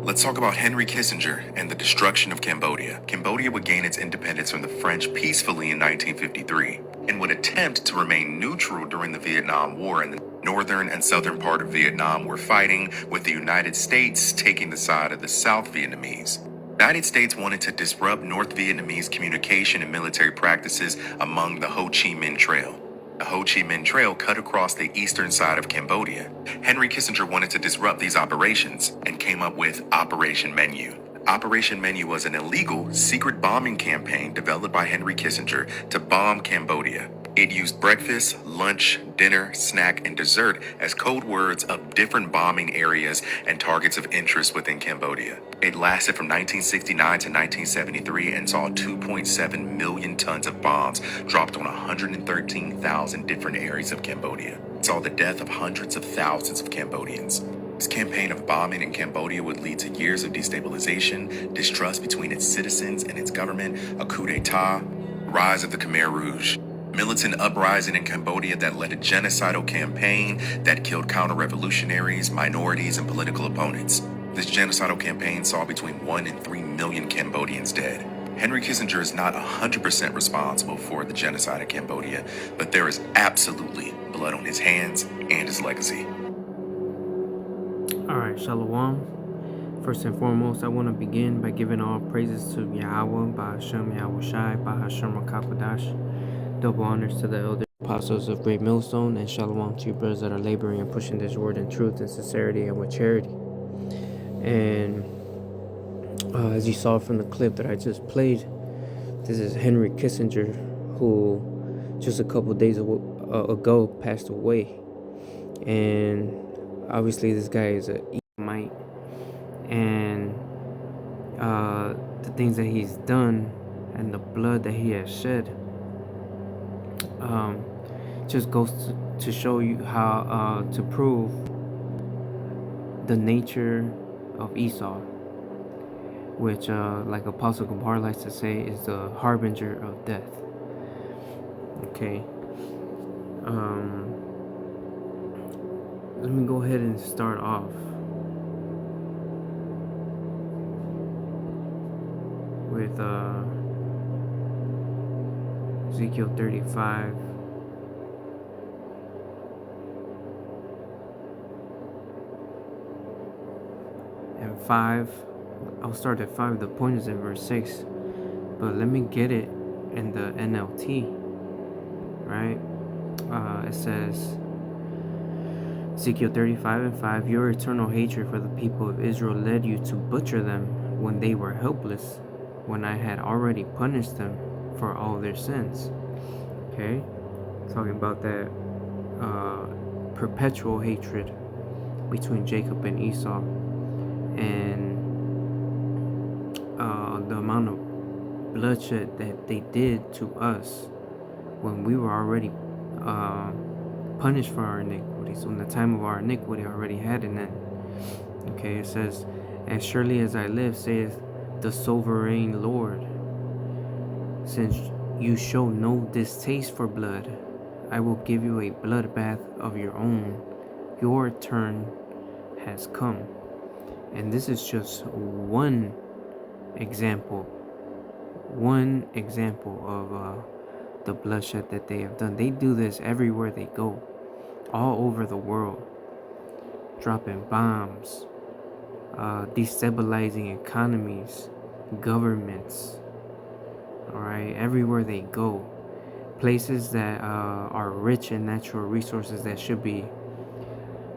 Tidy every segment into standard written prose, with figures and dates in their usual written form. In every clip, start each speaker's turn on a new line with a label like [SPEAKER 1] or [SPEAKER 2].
[SPEAKER 1] Let's talk about Henry Kissinger and the destruction of Cambodia. Cambodia would gain its independence from the French peacefully in 1953 and would attempt to remain neutral during the Vietnam War, and the northern and southern part of Vietnam were fighting, with the United States taking the side of the South Vietnamese. The United States wanted to disrupt North Vietnamese communication and military practices among the Ho Chi Minh Trail. The Ho Chi Minh Trail cut across the eastern side of Cambodia. Henry Kissinger wanted to disrupt these operations and came up with Operation Menu. Operation Menu was an illegal, secret bombing campaign developed by Henry Kissinger to bomb Cambodia. It used breakfast, lunch, dinner, snack, and dessert as code words of different bombing areas and targets of interest within Cambodia. It lasted from 1969 to 1973 and saw 2.7 million tons of bombs dropped on 113,000 different areas of Cambodia. It saw the death of hundreds of thousands of Cambodians. This campaign of bombing in Cambodia would lead to years of destabilization, distrust between its citizens and its government, a coup d'etat, rise of the Khmer Rouge, militant uprising in Cambodia that led a genocidal campaign that killed counter-revolutionaries, minorities, and political opponents. This genocidal campaign saw between 1 and 3 million Cambodians dead. Henry Kissinger is not 100% responsible for the genocide in Cambodia, but there is absolutely blood on his hands and his legacy.
[SPEAKER 2] Alright, Shalom. First and foremost, I want to begin by giving all praises to Yahweh, Bahashem Yahweh Shai, Bahashem Rakakwadash. Double honors to the elder apostles of Great Millstone, and Shalom to you brothers that are laboring and pushing this word in truth and sincerity and with charity. And as you saw from the clip that I just played, this is Henry Kissinger, who just a couple days ago passed away. And obviously this guy is a Edomite, and the things that he's done and the blood that he has shed just goes to show you how to prove the nature of Esau, which like Apostle Gabar likes to say is the harbinger of death. Okay, let me go ahead and start off with Ezekiel 35 and 5. I'll start at 5. The point is in verse 6, but let me get it in the NLT, right? It says, Ezekiel 35 and 5, your eternal hatred for the people of Israel led you to butcher them when they were helpless, when I had already punished them for all their sins. Okay, talking about that perpetual hatred between Jacob and Esau, and the amount of bloodshed that they did to us when we were already punished for our iniquities, when the time of our iniquity already had an end. Okay, it says, as surely as I live, saith the sovereign Lord, since you show no distaste for blood, I will give you a bloodbath of your own. Your turn has come. And this is just one example of the bloodshed that they have done. They do this everywhere they go, all over the world, dropping bombs, destabilizing economies, governments, all right, everywhere they go. Places that are rich in natural resources that should be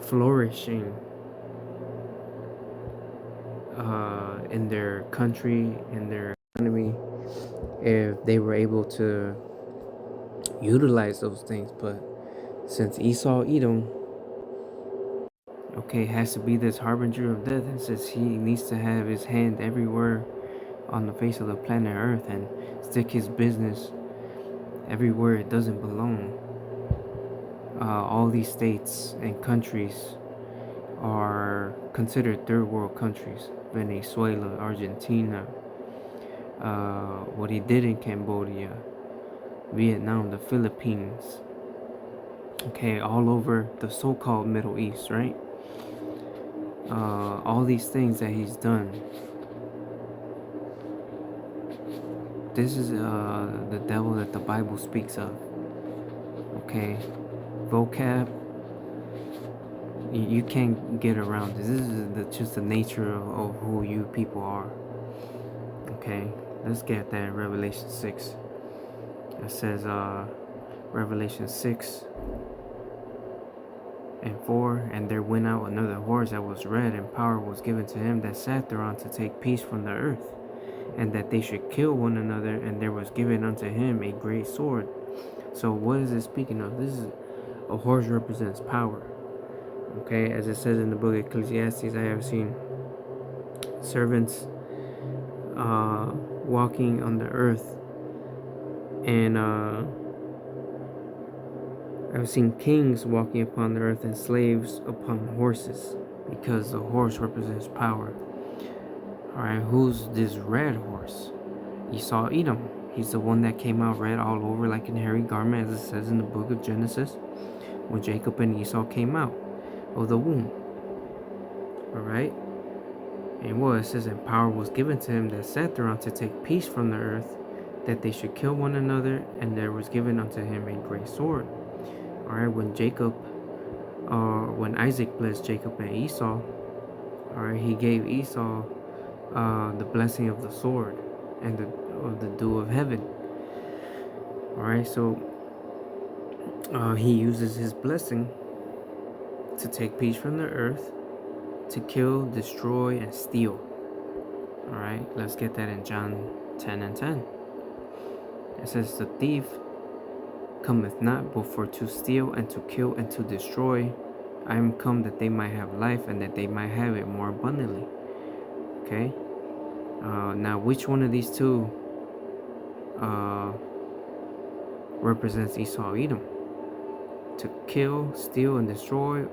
[SPEAKER 2] flourishing in their country, in their economy, if they were able to utilize those things. But since Esau Edom, okay, has to be this harbinger of death, and says he needs to have his hand everywhere on the face of the planet Earth and stick his business everywhere it doesn't belong. All these states and countries are considered third world countries. Venezuela, Argentina, what he did in Cambodia, Vietnam, the Philippines, okay, all over the so-called Middle East, right? all these things that he's done. This is the devil that the Bible speaks of. Okay, vocab, you can't get around this. This is just the nature of who you people are. Okay, let's get that in Revelation 6. It says, Revelation 6:4, and there went out another horse that was red, and power was given to him that sat thereon to take peace from the earth, and that they should kill one another, and there was given unto him a great sword. So what is it speaking of? This is a horse represents power. Okay, as it says in the book of Ecclesiastes, I have seen servants walking on the earth, and I've seen kings walking upon the earth and slaves upon horses, because the horse represents power. Alright, who's this red horse? Esau Edom. He's the one that came out red all over like an hairy garment, as it says in the book of Genesis, when Jacob and Esau came out of the womb. Alright? And what it says, and power was given to him that sat thereon to take peace from the earth, that they should kill one another, and there was given unto him a great sword. Alright, when Isaac blessed Jacob and Esau, alright, he gave Esau the blessing of the sword and of the dew of heaven. Alright, so he uses his blessing to take peace from the earth, to kill, destroy, and steal. Alright, let's get that in John 10:10. It says, the thief cometh not but for to steal and to kill and to destroy. I am come that they might have life, and that they might have it more abundantly. Okay. Now, which one of these two represents Esau Edom? To kill, steal, and destroy,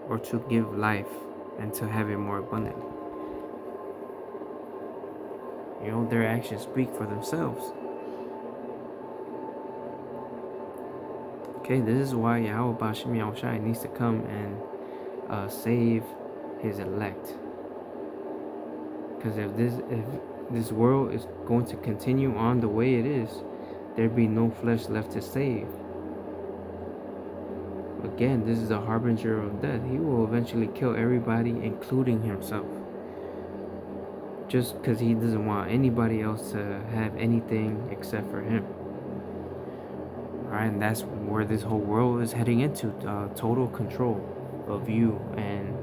[SPEAKER 2] or to give life and to have it more abundantly? You know, their actions speak for themselves. Okay, this is why Yahweh Bashim Yahushai needs to come and save his elect. Because if this world is going to continue on the way it is, there'd be no flesh left to save. Again, this is a harbinger of death. He will eventually kill everybody, including himself, just because he doesn't want anybody else to have anything except for him. Alright, and that's where this whole world is heading into, total control of you and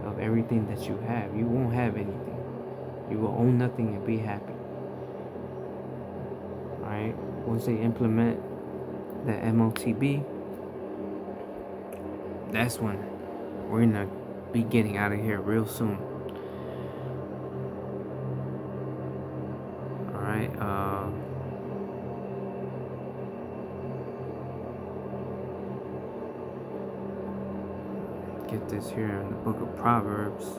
[SPEAKER 2] of everything that you have. You won't have anything. You will own nothing and be happy. Alright, once they implement the MOTB, that's when we're gonna be getting out of here real soon. Alright, get this here in the book of Proverbs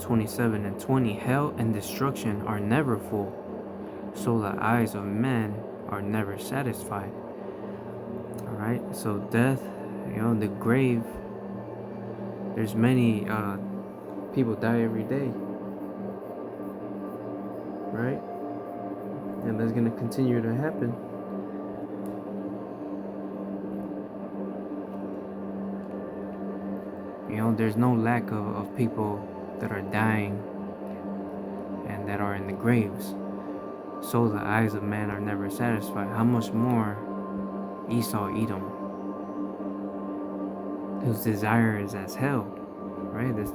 [SPEAKER 2] 27:20. Hell and destruction are never full, so the eyes of men are never satisfied. Alright, so death, you know, the grave, there's many people die every day, right? And that's gonna continue to happen. You know, there's no lack of people that are dying and that are in the graves. So the eyes of man are never satisfied. How much more Esau Edom, whose desire is as hell, right? This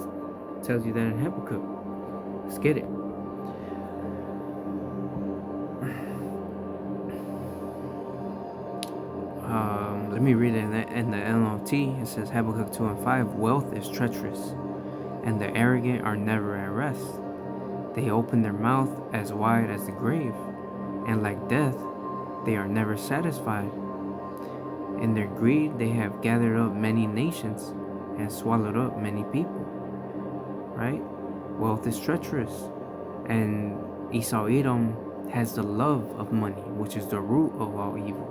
[SPEAKER 2] tells you that in Habakkuk. Let's get it. Let me read it in the NLT. It says, Habakkuk 2:5, wealth is treacherous, and the arrogant are never at rest. They open their mouth as wide as the grave, and like death, they are never satisfied. In their greed, they have gathered up many nations and swallowed up many people. Right? Wealth is treacherous, and Esau Edom has the love of money, which is the root of all evil.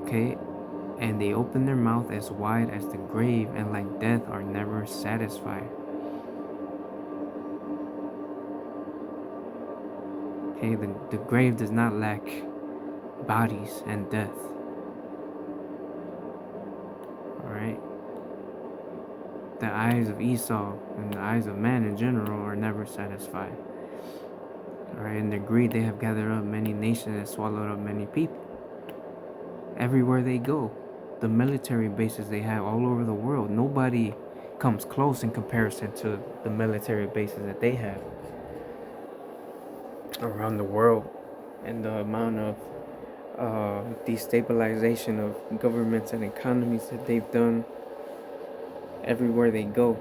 [SPEAKER 2] Okay? And they open their mouth as wide as the grave, and like death are never satisfied. Okay, the grave does not lack bodies and death. Alright? The eyes of Esau and the eyes of man in general are never satisfied. Alright, in their greed they have gathered up many nations and swallowed up many people. Everywhere they go, the military bases they have all over the world, nobody comes close in comparison to the military bases that they have around the world, and the amount of destabilization of governments and economies that they've done everywhere they go.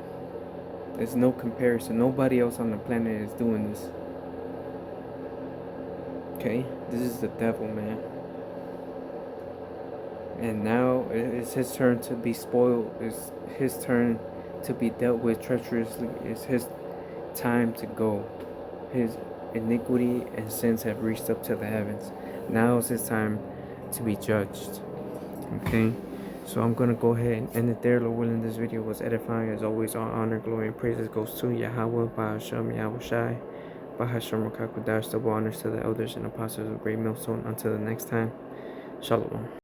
[SPEAKER 2] There's no comparison. Nobody else on the planet is doing this. Okay, this is the devil, man. And now it's his turn to be spoiled. It's his turn to be dealt with treacherously. It's his time to go. His iniquity and sins have reached up to the heavens. Now is his time to be judged. Okay, so I'm gonna go ahead and end it there. Lord willing, this video was edifying. As always, all honor, glory, and praises goes to Yahweh, Bahashem, Yahweh Shai, Bahashem Rakakudash. Double honors to the elders and apostles of Great Millstone. Until the next time, Shalom.